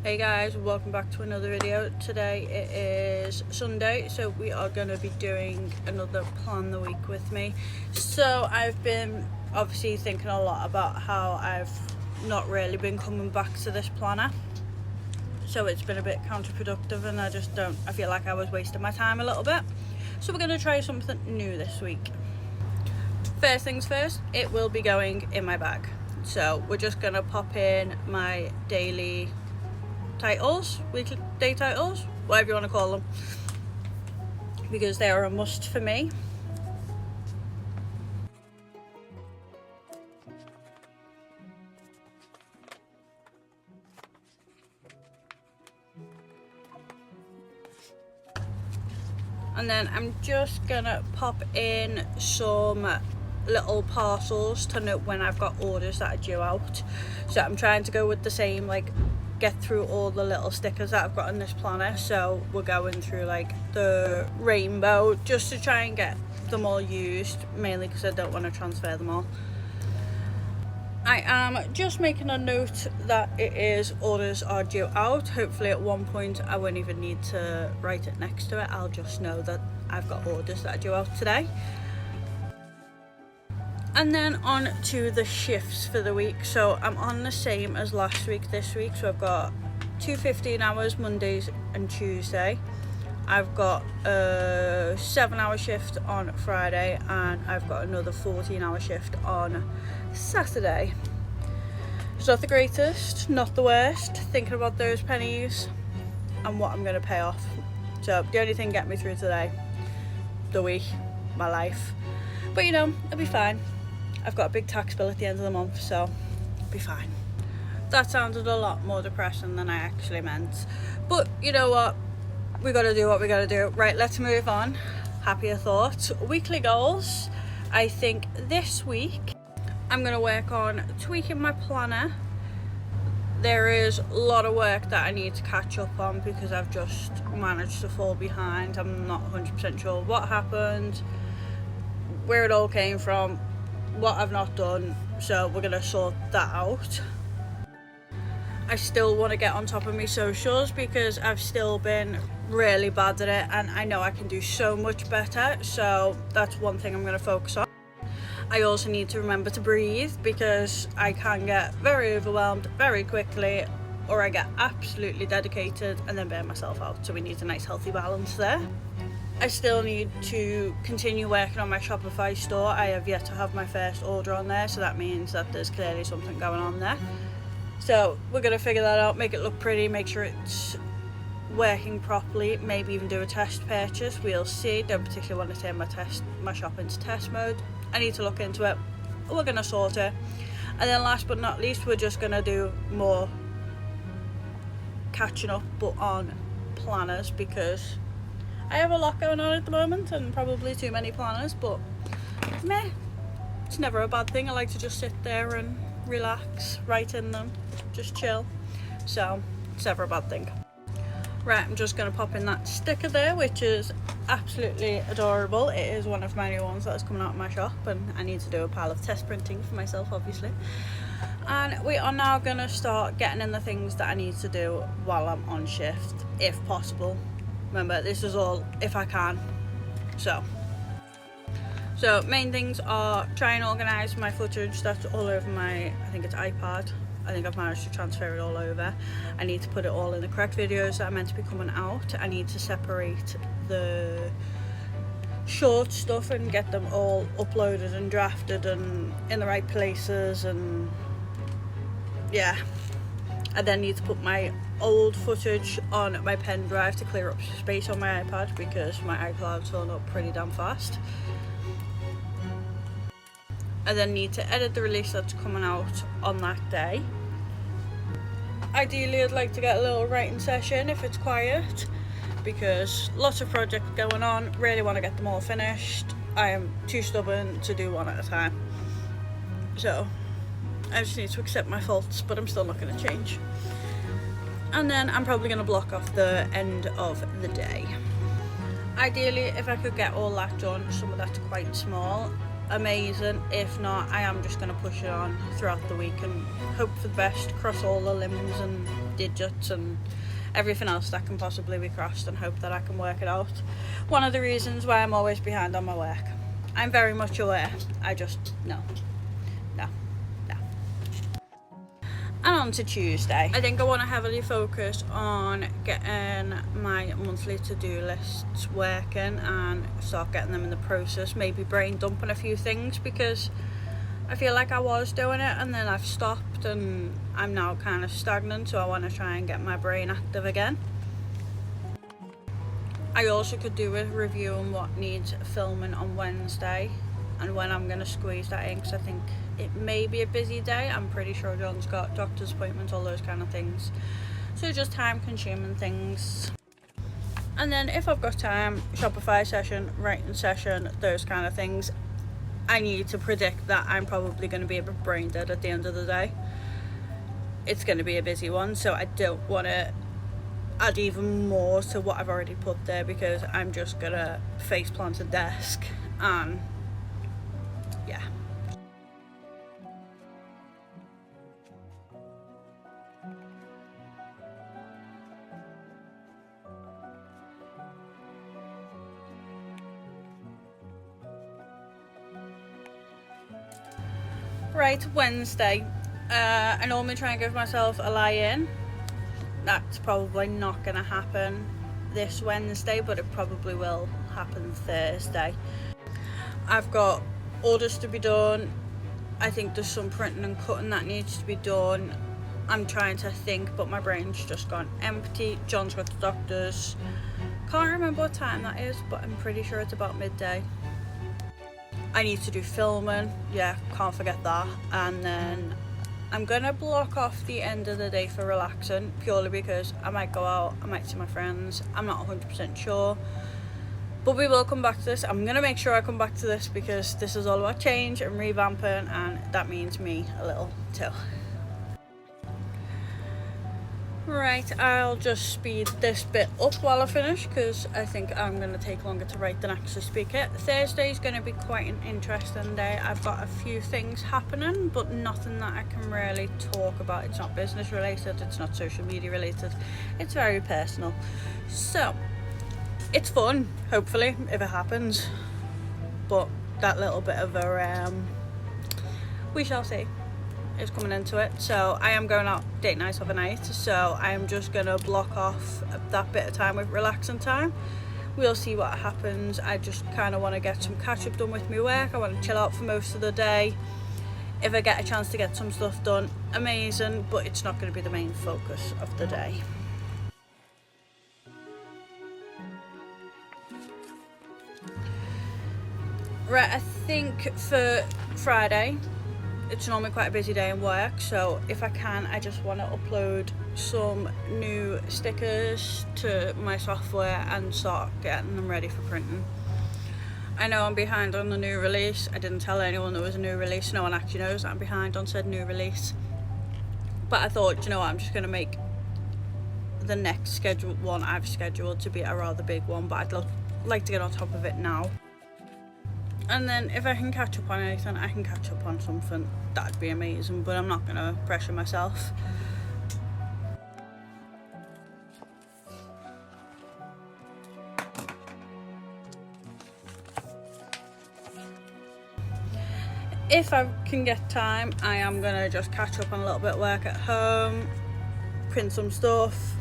Hey guys, welcome back to another video. Today it is Sunday, so we are going to be doing another plan the week with me. So I've been obviously thinking a lot about how I've not really been coming back to this planner, so it's been a bit counterproductive, and I feel like I was wasting my time a little bit. So we're going to try something new this week. First things first, it will be going in my bag. So we're just going to pop in my daily titles, weekly day titles, whatever you want to call them, because they are a must for me. And then I'm just gonna pop in some little parcels to note when I've got orders that are due out. So I'm trying to go with the same, like, get through all the little stickers that I've got in this planner. So we're going through like the rainbow just to try and get them all used, mainly because I don't want to transfer them all. I am just making a note that it is orders are due out. Hopefully at one point I won't even need to write it next to it. I'll just know that I've got orders that are due out today. And then on to the shifts for the week. So I'm on the same as last week this week. So I've got 2 15 hours Mondays and Tuesday. I've got a 7-hour shift on Friday, and I've got another 14-hour shift on Saturday. It's not the greatest, not the worst. Thinking about those pennies and what I'm going to pay off. So the only thing get me through today, the week, my life. But you know, it'll be fine. I've got a big tax bill at the end of the month, so it'll be fine. That sounded a lot more depressing than I actually meant. But you know what? We gotta do what we gotta do. Right, let's move on. Happier thoughts. Weekly goals. I think this week I'm gonna work on tweaking my planner. There is a lot of work that I need to catch up on because I've just managed to fall behind. I'm not 100% sure what happened, where it all came from, what I've not done, so we're gonna sort that out. I still want to get on top of my socials because I've still been really bad at it, and I know I can do so much better, so that's one thing I'm going to focus on. I also need to remember to breathe because I can get very overwhelmed very quickly, or I get absolutely dedicated and then burn myself out, so we need a nice healthy balance there. I still need to continue working on my Shopify store. I have yet to have my first order on there, so that means that there's clearly something going on there. So we're going to figure that out, make it look pretty, make sure it's working properly, maybe even do a test purchase. We'll see. Don't particularly want to turn my shop into test mode. I need to look into it. We're going to sort it. And then last but not least, we're just going to do more catching up, but on planners, because I have a lot going on at the moment and probably too many planners, but meh, it's never a bad thing. I like to just sit there and relax, write in them, just chill, so it's never a bad thing. Right, I'm just going to pop in that sticker there, which is absolutely adorable. It is one of my new ones that's coming out of my shop, and I need to do a pile of test printing for myself, obviously. And we are now going to start getting in the things that I need to do while I'm on shift, if possible. Remember, this is all if I can. So main things are try and organise my footage that's all over my, I think it's iPad. I think I've managed to transfer it all over. I need to put it all in the correct videos that are meant to be coming out. I need to separate the short stuff and get them all uploaded and drafted and in the right places, and yeah. I then need to put my old footage on my pen drive to clear up space on my iPad because my iCloud's filling up pretty damn fast. I then need to edit the release that's coming out on that day. Ideally, I'd like to get a little writing session if it's quiet, because lots of projects going on, really want to get them all finished. I am too stubborn to do one at a time. So I just need to accept my faults, but I'm still not going to change. And then I'm probably going to block off the end of the day. Ideally, if I could get all that done, some of that's quite small, amazing. If not, I am just going to push it on throughout the week and hope for the best, cross all the limbs and digits and everything else that can possibly be crossed, and hope that I can work it out. One of the reasons why I'm always behind on my work. I'm very much aware. I just, no. And on to Tuesday. I think I want to heavily focus on getting my monthly to-do lists working and start getting them in the process. Maybe brain dumping a few things, because I feel like I was doing it and then I've stopped and I'm now kind of stagnant, so I want to try and get my brain active again. I also could do with reviewing what needs filming on Wednesday and when I'm going to squeeze that in, because I think it may be a busy day. I'm pretty sure John's got doctor's appointments, all those kind of things. So just time consuming things. And then if I've got time, Shopify session, writing session, those kind of things. I need to predict that I'm probably going to be a bit brain dead at the end of the day. It's going to be a busy one, so I don't want to add even more to what I've already put there, because I'm just going to face plant a desk and yeah. Right, Wednesday. I normally try and give myself a lie-in. That's probably not going to happen this Wednesday, but it probably will happen Thursday. I've got orders to be done. I think there's some printing and cutting that needs to be done. I'm trying to think, but my brain's just gone empty. John's got the doctors. Can't remember what time that is, but I'm pretty sure it's about midday. I need to do filming, yeah, can't forget that. And then I'm gonna block off the end of the day for relaxing, purely because I might go out, I might see my friends, I'm not 100% sure. But we will come back to this. I'm gonna make sure I come back to this, because this is all about change and revamping, and that means me a little too. Right, I'll just speed this bit up while I finish, because I think I'm going to take longer to write than actually speak it. Thursday's going to be quite an interesting day. I've got a few things happening, but nothing that I can really talk about. It's not business related, it's not social media related, it's very personal. So, it's fun, hopefully, if it happens. But that little bit of a, we shall see, is coming into it. So I am going out date night overnight, so I am just gonna block off that bit of time with relaxing time. We'll see what happens. I just kind of want to get some catch up done with my work. I want to chill out for most of the day. If I get a chance to get some stuff done, amazing, but it's not going to be the main focus of the day. Right, I think for Friday, it's normally quite a busy day in work, so if I can, I just want to upload some new stickers to my software and start getting them ready for printing. I know I'm behind on the new release. I didn't tell anyone there was a new release. No one actually knows that I'm behind on said new release. But I thought, you know what, I'm just going to make the next scheduled one I've scheduled to be a rather big one, but I'd like to get on top of it now. And then if I can catch up on anything, I can catch up on something. That'd be amazing, but I'm not going to pressure myself. If I can get time, I am going to just catch up on a little bit of work at home, print some stuff.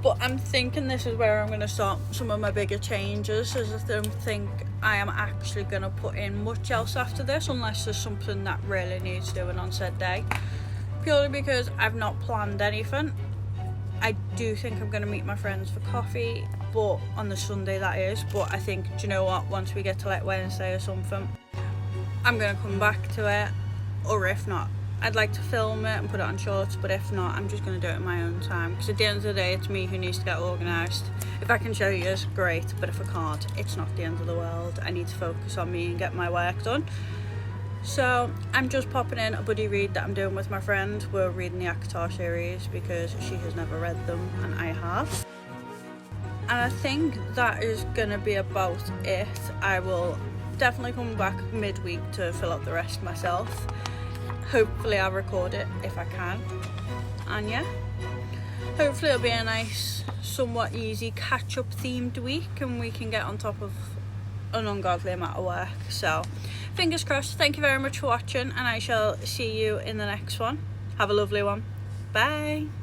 But I'm thinking this is where I'm going to start some of my bigger changes, as I don't think I am actually going to put in much else after this, unless there's something that really needs doing on said day. Purely because I've not planned anything. I do think I'm going to meet my friends for coffee, but on the Sunday that is. But I think, do you know what, once we get to like Wednesday or something, I'm going to come back to it. Or if not, I'd like to film it and put it on shorts, but if not, I'm just going to do it in my own time, because at the end of the day, it's me who needs to get organised. If I can show you, it's great, but if I can't, it's not the end of the world. I need to focus on me and get my work done. So I'm just popping in a buddy read that I'm doing with my friend. We're reading the ACOTAR series because she has never read them and I have. And I think that is going to be about it. I will definitely coming back midweek to fill out the rest myself. Hopefully I'll record it if I can, and yeah, hopefully it'll be a nice, somewhat easy catch-up themed week and we can get on top of an ungodly amount of work. So fingers crossed. Thank you very much for watching, and I shall see you in the next one. Have a lovely one. Bye.